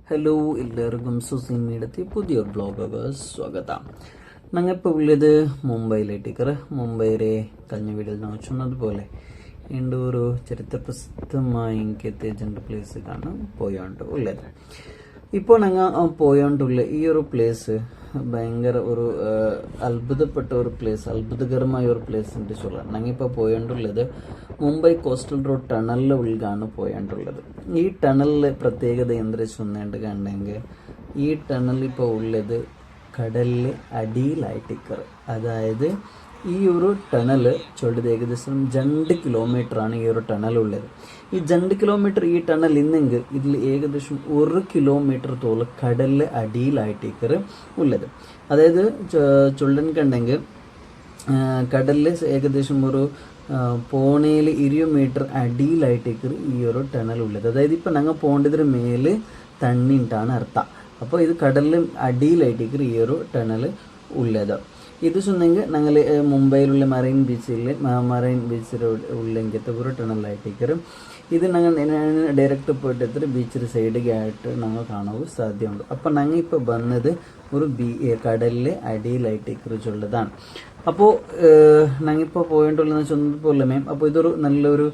Hello എല്ലാവർക്കും സുസീൻ മീഡിയത്തിൽ പുതിയൊരു വ്ളോഗൊക്കെ സ്വാഗതം. ഞങ്ങളിപ്പോൾ ഉള്ളത് മുംബൈയിലേട്ടിക്കറ്. മുംബൈയിലെ കഴിഞ്ഞ വീഡിയോയിൽ നോക്കുന്നതുപോലെ എൻ്റെ ഒരു ചരിത്ര പ്രസിദ്ധമായ ഇങ്ങനത്തെ രണ്ട് പ്ലേസ് കാണാൻ പോയോണ്ട് ഉള്ളത്. ഇപ്പോൾ ഞങ്ങൾ പോയോണ്ടുള്ള ഈ ഒരു പ്ലേസ് ഭയങ്കര ഒരു അത്ഭുതപ്പെട്ട ഒരു പ്ലേസ്, അത്ഭുതകരമായ ഒരു പ്ലേസ് എന്ന് ചൊല്ലാം. ഞങ്ങളിപ്പോൾ പോയോണ്ടുള്ളത് മുംബൈ കോസ്റ്റൽ റോഡ് ടണലിലെ ഉള്ളിലാണ് പോയോണ്ടുള്ളത്. ഈ ടണലിലെ പ്രത്യേകത എന്താ ചൊന്നേണ്ട കണ്ടെങ്കിൽ ഈ ടണൽ ഇപ്പോൾ ഉള്ളത് കടലിലെ അടിയിലായിട്ടിക്കറ്. അതായത് ഈ ഒരു ടണൽ ചൊല്ലത് ഏകദേശം 2 കിലോമീറ്ററാണ് ഈ ഒരു ടണൽ ഉള്ളത്. ഈ 2 കിലോമീറ്റർ ഈ ടണൽ ഇന്നെങ്കിൽ ഇതിൽ ഏകദേശം 1 കിലോമീറ്റർ തോളം കടലിലെ അടിയിലായിട്ടേക്കറ് ഉള്ളത്. അതായത് ചൊല്ലൻ കണ്ടെങ്കിൽ കടലിൽ ഏകദേശം ഒരു പോണയിൽ 20 മീറ്റർ അടിയിലായിട്ടേക്കറ് ഈ ഒരു ടണൽ ഉള്ളത്. അതായത് ഇപ്പം ഞങ്ങൾ പോകേണ്ടതിന് മേല് തണ്ണിട്ടാണ് അർത്ഥം. അപ്പോൾ ഇത് കടലിൽ അടിയിലായിട്ടേക്കറ് ഈ ഒരു ടണൽ ഉള്ളത്. ഇത് ചൊന്നെങ്കിൽ ഞങ്ങൾ മുംബൈയിലുള്ള മറൈൻ ബീച്ചിൽ ഉള്ളെങ്കിലത്തെ ഒരു ടണലായിട്ടേക്കറ്. ഇത് ഞങ്ങൾ ഡയറക്റ്റ് പോയിട്ട് ബീച്ചിൻ്റെ സൈഡിലായിട്ട് ഞങ്ങൾ കാണാൻ സാധ്യതയുണ്ട്. അപ്പം ഞങ്ങൾ ഇപ്പോൾ വന്നത് ഒരു കടലിലെ അടിയിലായിട്ടേക്കുറിച്ചുള്ളതാണ്. അപ്പോൾ ഞങ്ങളിപ്പോൾ പോയിട്ടുള്ളതെന്ന് ചൊന്നതുപോലെ മേം. അപ്പോൾ ഇതൊരു നല്ലൊരു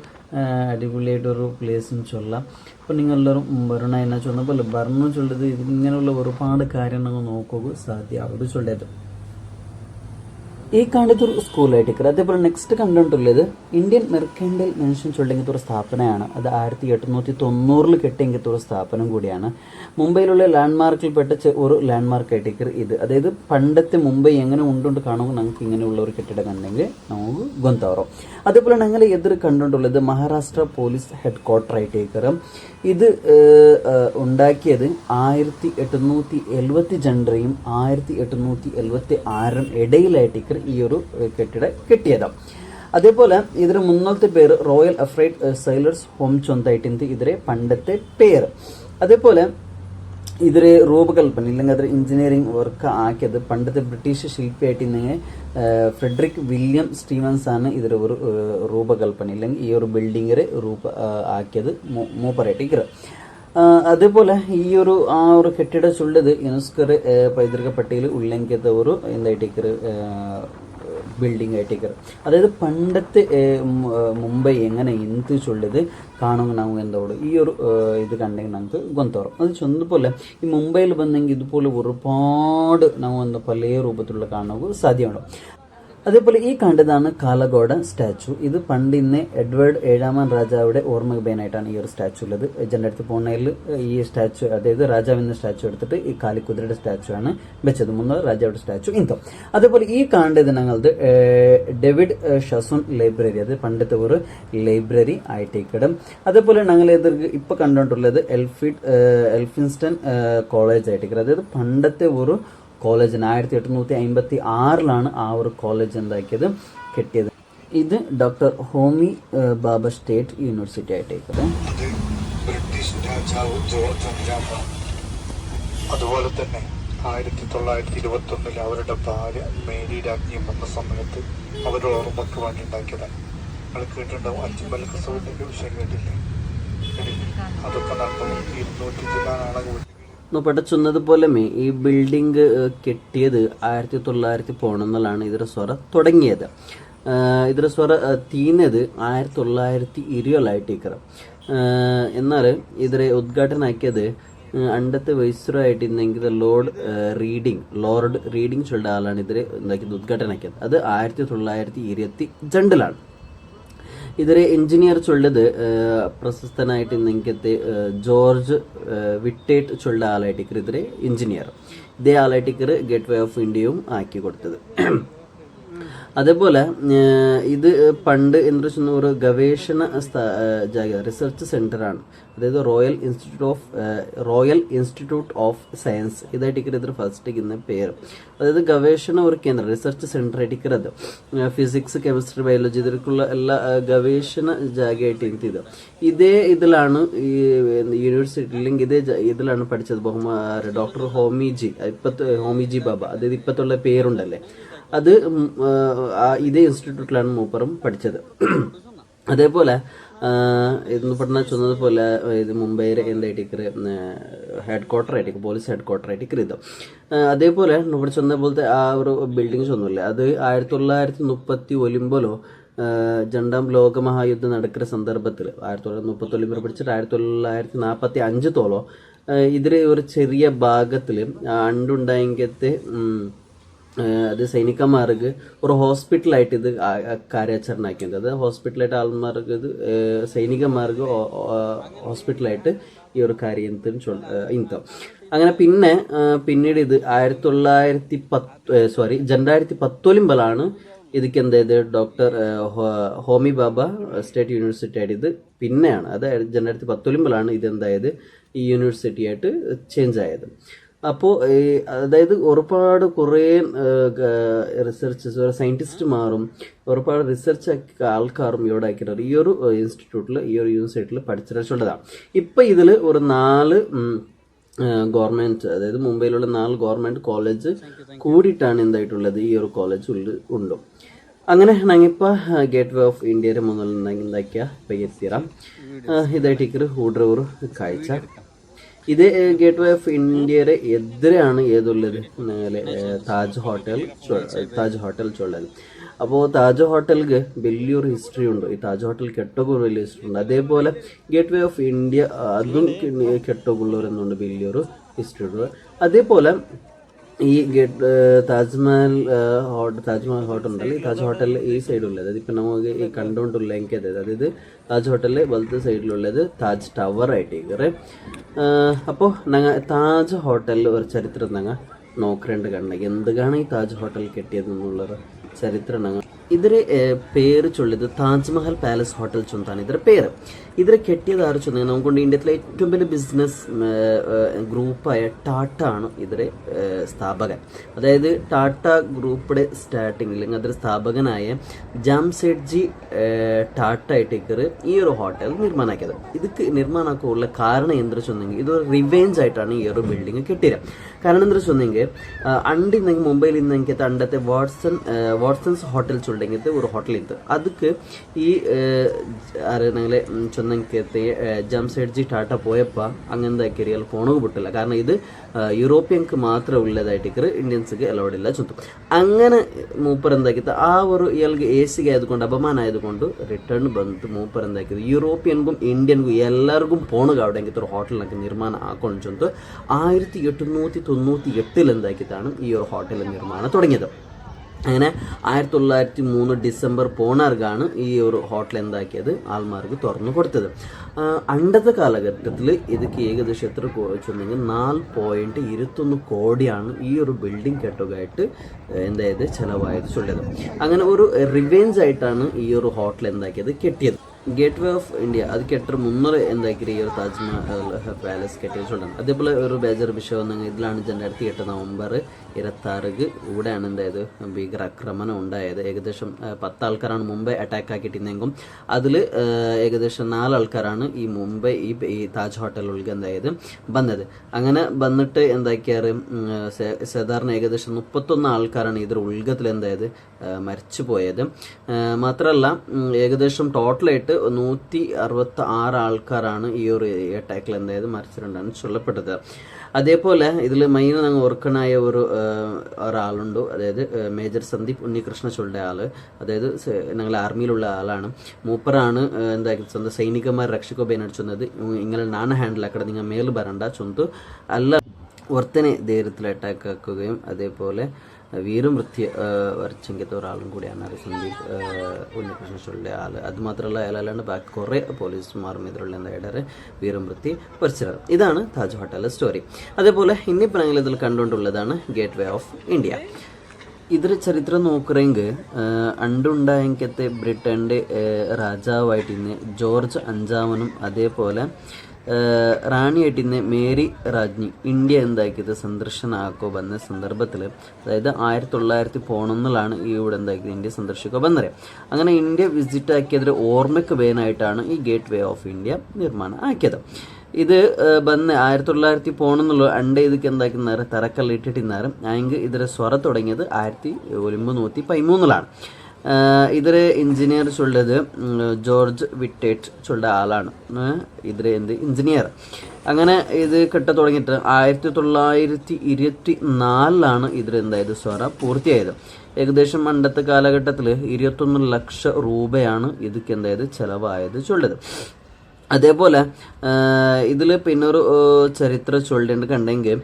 അടിപൊളിയായിട്ടൊരു പ്ലേസെന്ന് ചൊല്ലാം. അപ്പോൾ നിങ്ങളെല്ലാവരും വരണ എന്നാ ചൊന്ന പോലെ പറഞ്ഞു ചൊല്ലത് ഇങ്ങനെയുള്ള ഒരുപാട് കാര്യം ഞങ്ങൾ നോക്കുക സാധ്യമാവും ചൊല്ലത്. ഈ കണ്ടതൊരു സ്കൂളായിട്ടേക്കറ്. അതേപോലെ നെക്സ്റ്റ് കണ്ടിട്ടുള്ളത് ഇന്ത്യൻ മെർക്കൻഡൽ മെൻഷൻ ചൊല്ലിങ്ങനത്തെ ഒരു സ്ഥാപനമാണ്. അത് 1890 കെട്ടിയെങ്കിലത്തെ ഒരു സ്ഥാപനം കൂടിയാണ്. മുംബൈയിലുള്ള ലാൻഡ്മാർക്കിൽപ്പെട്ട ഒരു ലാൻഡ്മാർക്ക് ആയിട്ടേക്കറ് ഇത്. അതായത് പണ്ടത്തെ മുംബൈ എങ്ങനെ ഉണ്ടുകൊണ്ട് കാണുമ്പോൾ നമുക്ക് ഇങ്ങനെയുള്ള ഒരു കെട്ടിടം കണ്ടെങ്കിൽ നമുക്ക് ഗൊന്താവറോ. അതേപോലെ ഞങ്ങൾ എതിർ കണ്ടുകൊണ്ടുള്ളത് മഹാരാഷ്ട്ര പോലീസ് ഹെഡ് ക്വാർട്ടർ ആയിട്ടേക്കറ്. ഇത് ഉണ്ടാക്കിയത് 1872 1876 ഇടയിലായിട്ടേക്കറ് ഈ ഒരു കെട്ടിടം കെട്ടിയതാണ്. അതേപോലെ ഇതിന് മുന്നത്തെ പേര് റോയൽ അഫ്രൈഡ് സെയിലേഴ്സ് ഹോം ചൊന്തായിട്ട് ഇതിരെ പണ്ടത്തെ പേര്. അതേപോലെ ഇതിരെ രൂപകൽപ്പന ഇല്ലെങ്കിൽ അതിൽ എഞ്ചിനീയറിംഗ് വർക്ക് ആക്കിയത് പണ്ടത്തെ ബ്രിട്ടീഷ് ശില്പിയായിട്ട് ഫ്രെഡറിക് വില്യം സ്റ്റീവൻസ് ആണ് ഇതിൽ ഒരു രൂപകൽപ്പന ഇല്ലെങ്കിൽ ഈ ഒരു ബിൽഡിങ്ങിനെ ആക്കിയത് മൂപ്പറായിട്ട്. അതേപോലെ ഈ ഒരു ആ ഒരു കെട്ടിടം ചൊല്ലത് യുനെസ്കോ പൈതൃക പട്ടികയിൽ ഉള്ളെങ്കിലത്തെ ഒരു എന്തായിട്ടേക്കറ് ബിൽഡിംഗ് ആയിട്ടേക്കറ്. അതായത് പണ്ടത്തെ മുംബൈ എങ്ങനെ എന്ത് ചൊല്ലത് കാണുമ്പോൾ നമുക്ക് എന്തോട് ഈ ഒരു ഇത് കണ്ടെങ്കിൽ നമുക്ക് ഗൊന്തോറും. അത് ചൊന്നതുപോലെ ഈ മുംബൈയിൽ വന്നെങ്കിൽ ഇതുപോലെ ഒരുപാട് നമ്മൾ എന്താ പല രൂപത്തിലുള്ള കാണുക സാധ്യമാണ്. അതേപോലെ ഈ കണ്ടതാണ് കാലഗോഡ സ്റ്റാച്ചു. ഇത് പണ്ടിന്ന് എഡ്വേർഡ് 7ാമൻ രാജാവുടെ ഓർമ്മകനായിട്ടാണ് ഈ ഒരു സ്റ്റാച്ചു ഉള്ളത്. ജനടുത്ത് പോണയിൽ ഈ സ്റ്റാച്ചു അതായത് രാജാവിന്റെ സ്റ്റാച്ചു എടുത്തിട്ട് ഈ കാലിക്കുതിരയുടെ സ്റ്റാച്ചു ആണ് വെച്ചത്. മുന്നോട്ട് രാജാവുടെ സ്റ്റാച്ചു ഇന്തോ. അതേപോലെ ഈ കാണേണ്ടത് ഞങ്ങളത് ഡേവിഡ് ഷസൂൺ ലൈബ്രറി, അത് പണ്ടത്തെ ഒരു ലൈബ്രറി ആയിട്ടേക്കിടും. അതേപോലെ ഞങ്ങൾ ഇപ്പൊ കണ്ടുകൊണ്ടുള്ളത് എൽഫിൻസ്റ്റൺ കോളേജ് ആയിട്ടേക്കിടും. അതായത് പണ്ടത്തെ ഒരു കോളേജിന് 1856 ആ ഒരു കോളേജ് എന്താക്കിയത് കെട്ടിയത്. ഇത് ഡോക്ടർ ഹോമി ബാബ സ്റ്റേറ്റ് യൂണിവേഴ്സിറ്റി ആയിട്ടേക്കത്. ബ്രിട്ടീഷ് രാജാവ് ജോർജ് 5 അതുപോലെ തന്നെ 1921 അവരുടെ ഭാര്യ മേരി രാജ്ഞി വന്ന സമയത്ത് അവരുടെ ഓർമ്മക്ക് വേണ്ടി ഉണ്ടാക്കിയതാണ്. നിങ്ങൾ കേട്ടിട്ടുണ്ടാവും അജ്മൽ കസൂറിന്റെ വിഷയം കേട്ടില്ലേ? അതൊക്കെ നടന്നു 200 പഠിച്ചതുപോലെ ഈ ബിൽഡിംഗ് കെട്ടിയത് 1900 ഇതിന്റെ സ്വറ തുടങ്ങിയത്. ഇതിന്റെ സ്വറ തീർന്നത് 1920 എന്നാൽ ഇതിനെ ഉദ്ഘാടനമാക്കിയത് അണ്ടത്തെ വൈസ്രോയ് ആയിട്ടിരുന്നെങ്കിൽ ലോർഡ് റീഡിംഗ് ചൊല്ലുന്ന ആളാണ് ഇതിനെ എന്താക്കിയത് ഉദ്ഘാടനമാക്കിയത്. അത് 1922 ഇതിലെ എഞ്ചിനീയർ ചൊല്ലത് പ്രശസ്തനായിട്ട് ഇന്നത്തെ ജോർജ് വിറ്റേറ്റ് ചൊല്ല ആളായിട്ടിക്കർ ഇതിലെ എഞ്ചിനീയർ. ഇതേ ആളായിട്ടിക്കർ ഗേറ്റ് വേ ഓഫ് ഇന്ത്യയും ആക്കി കൊടുത്തത്. അതേപോലെ ഇത് പണ്ട് എന്താ വെച്ചാൽ ഒരു ഗവേഷണ റിസർച്ച് സെന്റർ ആണ്. അതായത് റോയൽ ഇൻസ്റ്റിറ്റ്യൂട്ട് ഓഫ് സയൻസ് ഇതായിട്ടിക്കർ ഇതിൽ ഫസ്റ്റ് ഇരിക്കുന്ന പേര്. അതായത് ഗവേഷണ ഒരു കേന്ദ്രം, റിസർച്ച് സെന്റർ ആയിട്ടിക്കത് ഫിസിക്സ് കെമിസ്ട്രി ബയോളജി ഇതിലേക്കുള്ള എല്ലാ ഗവേഷണ ജാഗയായിട്ട് ഇത് ഇതേ ഇതിലാണ് ഈ യൂണിവേഴ്സിറ്റി ഇല്ലെങ്കിൽ ഇതേ ഇതിലാണ് പഠിച്ചത് ഡോക്ടർ ഹോമിജി ബാബ. അതായത് ഇപ്പത്തുള്ള പേരുണ്ടല്ലേ അത് ഇതേ ഇൻസ്റ്റിറ്റ്യൂട്ടിലാണ് മൂപ്പറും പഠിച്ചത്. അതേപോലെ എന്ന് പറഞ്ഞാൽ ചൊന്നതുപോലെ ഇത് മുംബൈയിലെ എന്തായിട്ടിക്കറ് ഹെഡ് ക്വാർട്ടർ ആയിട്ട് പോലീസ് ഹെഡ് ക്വാർട്ടർ ആയിട്ട് ഇത് അതേപോലെ ഇവിടെ ചൊന്ന പോലത്തെ ആ ഒരു ബിൽഡിങ്സ് ഒന്നുമില്ല അത് 1930 രണ്ടാം ലോക മഹായുദ്ധം നടക്കുന്ന സന്ദർഭത്തിൽ 1930 പിടിച്ചിട്ട് 1945 ഇതിൽ ഒരു ചെറിയ ഭാഗത്തിൽ അണ്ടുണ്ടായെങ്കത്തെ അത് സൈനികന്മാർക്ക് ഒരു ഹോസ്പിറ്റലായിട്ട് ഇത് കാര്യാചരണമാക്കിയത് അത് ഹോസ്പിറ്റലായിട്ട് ആൾമാർക്ക് ഇത് സൈനികന്മാർക്ക് ഹോസ്പിറ്റലായിട്ട് ഈ ഒരു കാര്യം ഇന്തോ അങ്ങനെ പിന്നീട് ഇത് 2019 ಇದಕ್ಕೆ എന്തായത് ഡോക്ടർ ഹോമി ബാബ സ്റ്റേറ്റ് യൂണിവേഴ്സിറ്റി ആയിട്ട് ഇത് പിന്നെയാണ് അത് 2019 ഇതെന്തായത് ഈ യൂണിവേഴ്സിറ്റി ആയിട്ട് ചേഞ്ച് ആയത് അപ്പോൾ അതായത് ഒരുപാട് കുറേ റിസർച്ചസ് സയൻറ്റിസ്റ്റുമാരും ഒരുപാട് റിസർച്ച് ആൾക്കാരും ഇവിടെ ആക്കിയിട്ടുണ്ട് ഈ ഒരു ഇൻസ്റ്റിറ്റ്യൂട്ടിൽ ഈ ഒരു യൂണിവേഴ്സിറ്റിയിൽ പഠിച്ചിട്ടുള്ളതാണ് ഇപ്പം ഇതിൽ ഒരു 4 ഗവൺമെന്റ് അതായത് മുംബൈയിലുള്ള 4 ഗവൺമെന്റ് കോളേജ് കൂടിയിട്ടാണ് എന്തായിട്ടുള്ളത് ഈ ഒരു കോളേജ് ഉണ്ട് അങ്ങനെ ഞങ്ങിപ്പോൾ ഗേറ്റ് വേ ഓഫ് ഇന്ത്യയുടെ മുന്നിൽ എന്താക്കിയ എത്തിരാം ഇതായിട്ട് ഹൂഡ്രൂർ കാഴ്ച ഇത് ഗേറ്റ് വേ ഓഫ് ഇന്ത്യയുടെ എതിരെയാണ് ഏതുള്ളത് താജ് ഹോട്ടൽ ചൊല്ലത് അപ്പോൾ താജ് ഹോട്ടലിക്ക് വലിയൊരു ഹിസ്റ്ററി ഉണ്ട് ഈ താജ് ഹോട്ടൽ കെട്ടോഗൂർ വലിയ ഹിസ്റ്ററി ഉണ്ട് അതേപോലെ ഗേറ്റ് വേ ഓഫ് ഇന്ത്യ അതും കെട്ടോഗുള്ളൂർ എന്നുണ്ട് വലിയൊരു ഹിസ്റ്ററി ഉണ്ട് അതേപോലെ ഈ താജ്മഹൽ ഹോട്ടൽ ഉണ്ടല്ലോ ഈ താജ് ഹോട്ടലിൽ ഈ സൈഡുള്ളത് അതിപ്പോൾ നമുക്ക് ഈ കണ്ടുകൊണ്ടുള്ള എനിക്ക് അതായത് താജ് ഹോട്ടലിൽ വലത്തെ സൈഡിലുള്ളത് താജ് ടവർ ആയിട്ട് അപ്പോൾ ഞങ്ങൾ താജ് ഹോട്ടലിൽ ഒരു ചരിത്രം ഞങ്ങൾ നോക്കേണ്ട കണ്ടെങ്കിൽ എന്താണ് ഈ താജ് ഹോട്ടൽ കെട്ടിയതെന്നുള്ളൊരു ചരിത്രം ഞങ്ങൾ ಇದರ പേര് ചൊല്ലിയത് താജ്മഹൽ പാലസ് ഹോട്ടൽ ചൊന്നാണ് ಇದರ പേര് ഇതിനെ കെട്ടിയത് ആര് ചൊന്നത് നമുക്കൊണ്ട് ഇന്ത്യത്തിലെ ഏറ്റവും വലിയ ബിസിനസ് ഗ്രൂപ്പായ ടാറ്റ ആണ് ഇതിലെ സ്ഥാപകൻ അതായത് ടാറ്റ ഗ്രൂപ്പിയുടെ സ്റ്റാർട്ടിങ്ങിൽ അല്ലെങ്കിൽ അതിന്റെ സ്ഥാപകനായ ജാംസെഡ്ജി ടാറ്റ ആയിട്ടേക്ക് ഈ ഒരു ഹോട്ടൽ നിർമ്മാണമാക്കിയത് ഇതൊക്കെ നിർമ്മാണമാക്കാനുള്ള കാരണം എന്താ ചൊന്നെങ്കിൽ ഇതൊരു റിവെഞ്ച് ആയിട്ടാണ് ഈ ഒരു ബിൽഡിംഗ് കെട്ടിയത് കാരണം എന്താ ചൊന്നെങ്കിൽ അണ്ടിന്നെങ്കിൽ മുംബൈയിൽ ഇന്നെങ്കിൽ അണ്ടത്തെ വാട്സൺസ് ഹോട്ടൽ ചൊല്ലെങ്കിൽ ഒരു ഹോട്ടൽ ഇತ್ತು ಅದಕ್ಕೆ ಈ ഞങ്ങളെ ചൊന്നങ്കത്തെ ജാംസെഡ്ജി ടാറ്റ പോയപ്പോൾ അങ്ങനെന്താക്കിയ പോണു ಬಿಟ್ಟಿಲ್ಲ കാരണം ഇത് യൂറോപ്യൻക്ക് മാത്രം ഉള്ളതായിട്ട് ഇന്ത്യൻസിಗೆ അലൗഡ് ಇಲ್ಲ ചൊന്നു അങ്ങനെ മൂപ്പർ എന്താക്കിയത് ആ ഒരു ഇയാൾക്ക് എസിಗೆ ആയതുകൊണ്ട് അപമാനം ആയതുകൊണ്ട് റിട്ടേൺ ಬಂತು മൂപ്പർ എന്താക്കിയത് യൂറോപ്യൻക്കും ഇന്ത്യൻക്കും എല്ലാവർക്കും പോണുക അവിടെ ഒരു ഹോട്ടലിനൊക്കെ നിർമ്മാണം ആಕೊಂಡು ചൊന്നു 1898 എന്താക്കിയതാണ് ഈ ഒരു ഹോട്ടൽ നിർമ്മാണം തുടങ്ങിയത് അങ്ങനെ 1903 ഡിസംബർ പോണാർക്കാണ് ഈ ഒരു ഹോട്ടൽ എന്താക്കിയത് ആൾമാർക്ക് തുറന്നു കൊടുത്തത് അണ്ടത്തെ കാലഘട്ടത്തിൽ ഇതൊക്കെ ഏകദേശം എത്ര വെച്ചെങ്കിൽ 4.21 കോടിയാണ് ഈ ഒരു ബിൽഡിംഗ് കെട്ടുകയായിട്ട് എന്തായത് ചിലവായത് ചൊല്ലിയത് അങ്ങനെ ഒരു റിവെഞ്ച് ആയിട്ടാണ് ഈ ഒരു ഹോട്ടൽ എന്താക്കിയത് കെട്ടിയത് ഗേറ്റ് വേ ഓഫ് ഇന്ത്യ അത് കെട്ടർ മുന്നേ എന്താക്കി ഈ ഒരു താജ്മഹൽ പാലസ് കെട്ടിയ ചൊല്ലുന്നത് അതേപോലെ ഒരു ബേജർ വിഷയം വന്നെങ്കിൽ ഇതിലാണ് 2008 നവംബർ 26 ഇവിടെയാണ് എന്തായത് ഭീകര ആക്രമണം ഉണ്ടായത് ഏകദേശം 10 ആൾക്കാരാണ് മുംബൈ അറ്റാക്ക് ആക്കിയിട്ടിരുന്നെങ്കിൽ അതിൽ ഏകദേശം 4 ആൾക്കാരാണ് ഈ മുംബൈ ഈ താജ് ഹോട്ടലുകൾക്ക് എന്തായത് വന്നത് അങ്ങനെ വന്നിട്ട് എന്താക്കിയാറ് സാധാരണ ഏകദേശം 31 ആൾക്കാരാണ് ഇതിൽ ഉൾഗത്തിൽ എന്തായത് മരിച്ചു പോയത് മാത്രമല്ല ഏകദേശം ടോട്ടലായിട്ട് 166 ആൾക്കാരാണ് ഈ ഒരു അറ്റാക്കിൽ എന്തായത് മരിച്ചിട്ടുണ്ടാണ് ചൊല്ലപ്പെട്ടത് അതേപോലെ ഇതിൽ മെയിൻ ഞങ്ങൾ ഓർക്കണായ ഒരാളുണ്ട് അതായത് മേജർ സന്ദീപ് ഉണ്ണികൃഷ്ണ ചൊല്ലിയ ആള് അതായത് ഞങ്ങൾ ആർമിയിലുള്ള ആളാണ് മൂപ്പറാണ് എന്താക്കി സ്വന്തം സൈനികന്മാർ രക്ഷിക്കോബേനായിട്ട് ചൊന്നത് ഇങ്ങനെ നാണ ഹാൻഡിൽ ആക്കട നിങ്ങൾ മേൽ വരണ്ട ചൊന്തു അല്ല ഒരുത്തനെ ധൈര്യത്തിൽ അറ്റാക്ക് ആക്കുകയും അതേപോലെ വീരമൃത്യു വരച്ചെങ്കിലത്തെ ഒരാളും കൂടിയാണ് സന്ദീപ് ഉണ്ണികൃഷ്ണ ചൊല്ലിയ ആള് അത് മാത്രമല്ല അയാളല്ലാണ്ട് ബാക്കി കുറേ പോലീസുമാരും ഇതിലുള്ള എന്തായിട്ട് വീരമൃത്യു വരച്ചത് ഇതാണ് താജ് ഹോട്ടലിലെ സ്റ്റോറി അതേപോലെ ഇന്നിപ്പോൾ ഞങ്ങൾ ഇതിൽ കണ്ടുകൊണ്ടുള്ളതാണ് ഗേറ്റ് വേ ഓഫ് ഇന്ത്യ ഇതിൽ ചരിത്രം നോക്കുകയെങ്കിൽ അണ്ടുണ്ടായെങ്കിലത്തെ ബ്രിട്ടൻ്റെ രാജാവായിട്ട് ഇന്ന് ജോർജ് 5 അതേപോലെ റാണിയായിട്ടിന്ന് മേരി രാജ്ഞി ഇന്ത്യ എന്താക്കിയത് സന്ദർശനം ആക്കോ വന്ന സന്ദർഭത്തിൽ അതായത് 1911 ഈ ഇവിടെ എന്താക്കിയത് ഇന്ത്യ സന്ദർശിക്കോ വന്നത് അങ്ങനെ ഇന്ത്യ വിസിറ്റ് ആക്കിയതിൽ ഓർമ്മയ്ക്ക് വേനായിട്ടാണ് ഈ ഗേറ്റ് വേ ഓഫ് ഇന്ത്യ നിർമ്മാണം ആക്കിയത് ഇത് വന്ന് 1911 അണ്ട ಇದಕ್ಕೆ എന്താക്കുന്നേരം തറക്കല്ലിട്ടിട്ടിരുന്നാരും ആയെങ്കിൽ ഇതിലെ സ്വര തുടങ്ങിയത് 1913 ഇതിൽ എഞ്ചിനീയർ ചൊല്ലത് ജോർജ് വിറ്റേറ്റ് ചൊല്ല ആളാണ്. ഇതിൽ എഞ്ചിനീയർ. അങ്ങനെ ഇത് കെട്ട തുടങ്ങിയിട്ട് 1924 ഇതിൽ സോറ പൂർത്തിയായത്. ഏകദേശം പണ്ടത്തെ കാലഘട്ടത്തിൽ 21 ലക്ഷം രൂപയാണ് ഇതൊക്കെ ചിലവായത് ചൊല്ലത്. അതേപോലെ ഇതിൽ പിന്നൊരു ചരിത്ര ചൊല്ലേണ്ട കണ്ടെങ്കിൽ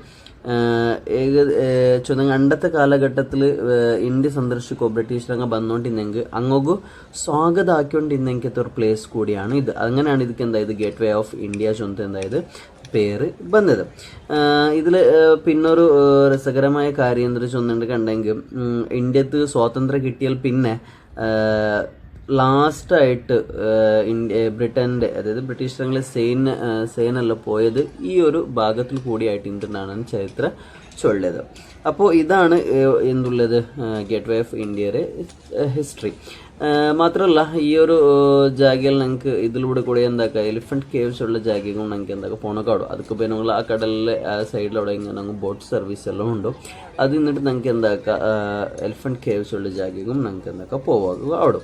അണ്ടത്തെ കാലഘട്ടത്തിൽ ഇന്ത്യ സന്ദർശിക്കോ ബ്രിട്ടീഷ് വന്നോണ്ടിരുന്നെങ്കിൽ അങ്ങോട്ട് സ്വാഗതം ആക്കിക്കൊണ്ടിരുന്നെങ്കിൽ ഒരു പ്ലേസ് കൂടിയാണ് ഇത്. അങ്ങനെയാണ് ഇതൊക്കെ ഗേറ്റ് വേ ഓഫ് ഇന്ത്യ ചൊന്ത പേര് വന്നത്. ഇതിൽ പിന്നൊരു രസകരമായ കാര്യം എന്തൊരു ചൊന്നുണ്ട് കണ്ടെങ്കിൽ ഇന്ത്യക്ക് സ്വാതന്ത്ര്യം കിട്ടിയാൽ പിന്നെ ലാസ്റ്റായിട്ട് ബ്രിട്ടൻ്റെ അതായത് ബ്രിട്ടീഷ് സേനയെല്ലാം പോയത് ഈ ഒരു ഭാഗത്തിൽ കൂടിയായിട്ട് ഇന്ത്യനാണ് ചരിത്ര ചൊല്ലത്. അപ്പോൾ ഇതാണ് എന്തുള്ളത് ഗേറ്റ് വേ ഓഫ് ഇന്ത്യയുടെ ഹിസ്റ്ററി. മാത്രമല്ല ഈ ഒരു ജാഗയിൽ ഞങ്ങൾക്ക് ഇതിലൂടെ കൂടെ എലിഫന്റ് കേവ്സ് ഉള്ള ജാഗകൾ ഞങ്ങൾക്ക് പോണക്കാടോ അതൊക്കെ പിന്നെ ആ കടലിലെ ആ സൈഡിലവിടെ ഇങ്ങനെ ബോട്ട് സർവീസ് എല്ലാം ഉണ്ടോ. അത് നിന്നിട്ട് ഞങ്ങൾക്ക് എലിഫന്റ് കേവ്സ് ഉള്ള ജാഗയും ഞങ്ങൾക്ക് പോവാകുക അവിടെ.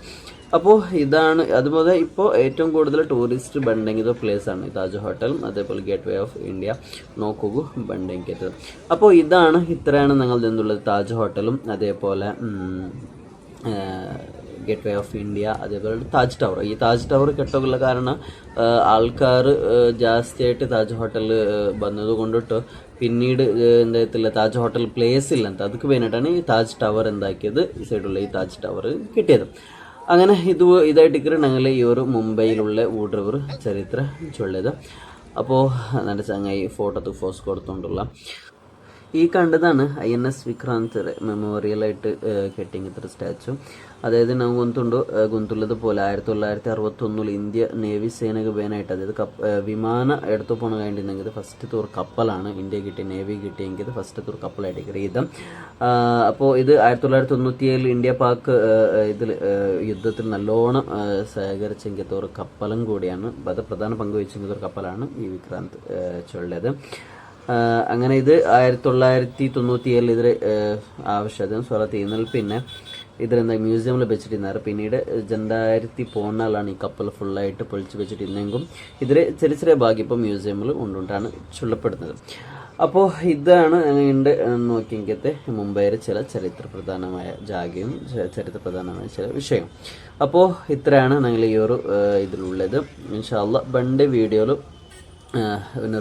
അപ്പോൾ ഇതാണ് അതുപോലെ ഇപ്പോൾ ഏറ്റവും കൂടുതൽ ടൂറിസ്റ്റ് ബണ്ടെങ്കിത പ്ലേസ് ആണ് താജ് ഹോട്ടലും അതേപോലെ ഗേറ്റ് വേ ഓഫ് ഇന്ത്യ നോക്കുക ബണ്ടെങ്കിയത്. അപ്പോൾ ഇത്രയാണ് ഞങ്ങളുടെ എന്തുള്ളത് താജ് ഹോട്ടലും അതേപോലെ ഗേറ്റ് വേ ഓഫ് ഇന്ത്യ അതേപോലെ താജ് ടവർ. ഈ താജ് ടവർ കെട്ടുള്ള കാരണം ആൾക്കാർ ജാസ്തിയായിട്ട് താജ് ഹോട്ടൽ വന്നത് കൊണ്ടിട്ട് പിന്നീട് എന്താ താജ് ഹോട്ടൽ പ്ലേസ് ഇല്ല അതൊക്കെ വേണ്ടിയിട്ടാണ് ഈ താജ് ടവർ എന്താക്കിയത് ഈ സൈഡുള്ള ഈ താജ് ടവർ കിട്ടിയത്. അങ്ങനെ ഇതായിട്ട് ഞങ്ങൾ ഈ ഒരു മുംബൈയിലുള്ള ഊഡ്രിവർ ചരിത്ര ചൊല്ലത്. അപ്പോൾ എൻ്റെ ചങ്ങായി ഫോട്ടോ ഫോസ് കൊടുത്തോണ്ടുള്ള ഈ കണ്ടതാണ് INS വിക്രാന്ത് മെമ്മോറിയലായിട്ട് കെട്ടിങ്ങിത്ര സ്റ്റാച്ചു. അതായത് ನಾವು ഗുന്തുള്ളത് പോലെ 1961 ഇന്ത്യ നേവി സേനക്ക് വേനായിട്ട് അതായത് വിമാന എടുത്തു പോകണ കഴിഞ്ഞിട്ടുണ്ടെങ്കിൽ ഫസ്റ്റ് ടൂർ കപ്പലാണ് ഇന്ത്യ കിട്ടിയ നേവി കിട്ടിയെങ്കിൽ ഫസ്റ്റ് ടൂർ കപ്പലായിട്ട് ഇത്. അപ്പോൾ ഇത് 1997 ഇന്ത്യ പാക് ഇതിൽ യുദ്ധത്തിൽ നല്ലോണം സഹകരിച്ചെങ്കിൽ ഒരു കപ്പലും കൂടിയാണ്. അത് പ്രധാന പങ്ക് വഹിച്ചെങ്കിൽ ഒരു കപ്പലാണ് ഈ വിക്രാന്ത് ചൊല്ലത്. അങ്ങനെ ഇത് 1997 ഇതിൽ ആവശ്യത്തിന് സ്വറത്ത് ചെയ്യുന്നതിൽ പിന്നെ ഇതിലെന്താ മ്യൂസിയമിൽ വെച്ചിട്ടിരുന്നാറ്. പിന്നീട് 2014 ഈ കപ്പൽ ഫുള്ളായിട്ട് പൊളിച്ച് വെച്ചിട്ടിരുന്നെങ്കിലും ഇതിൽ ചെറിയ ചെറിയ ഭാഗ്യം ഇപ്പോൾ മ്യൂസിയമിൽ കൊണ്ടുകൊണ്ടാണ് ചൊല്ലപ്പെടുന്നത്. അപ്പോൾ ഇതാണ് ഉണ്ട് നോക്കിയെങ്കിലത്തെ മുംബൈയിലെ ചില ചരിത്രപ്രധാനമായ ജാഗയും ചരിത്രപ്രധാനമായ ചില വിഷയം. അപ്പോൾ ഇത്രയാണ് ഞങ്ങൾ ഈ ഒരു ഇതിലുള്ളത്. ഇൻഷാ അല്ലാഹ് ബണ്ട് വീഡിയോയിൽ ഒരു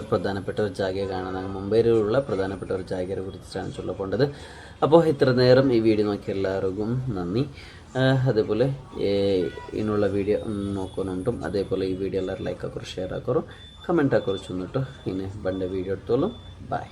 പ്രധാനപ്പെട്ട ഒരു ജാഗയെ കാണാൻ മുംബൈയിലുള്ള പ്രധാനപ്പെട്ട ഒരു ജാഗയെ കുറിച്ചിട്ടാണ് ചൊല്ലപ്പോണ്ടത്. അപ്പോൾ ഇത്ര നേരം ഈ വീഡിയോ നോക്കിയ എല്ലാവർക്കും നന്ദി. അതേപോലെ ഇതിനുള്ള വീഡിയോ നോക്കുന്നുണ്ടും അതേപോലെ ഈ വീഡിയോ എല്ലാവരും ലൈക്ക് ആക്കോ ഷെയർ ആക്കോ കമൻറ്റ് ആക്കോ ചൊന്നിട്ട് ഇനി ബണ്ട വീഡിയോ എടുത്തോളും. ബൈ.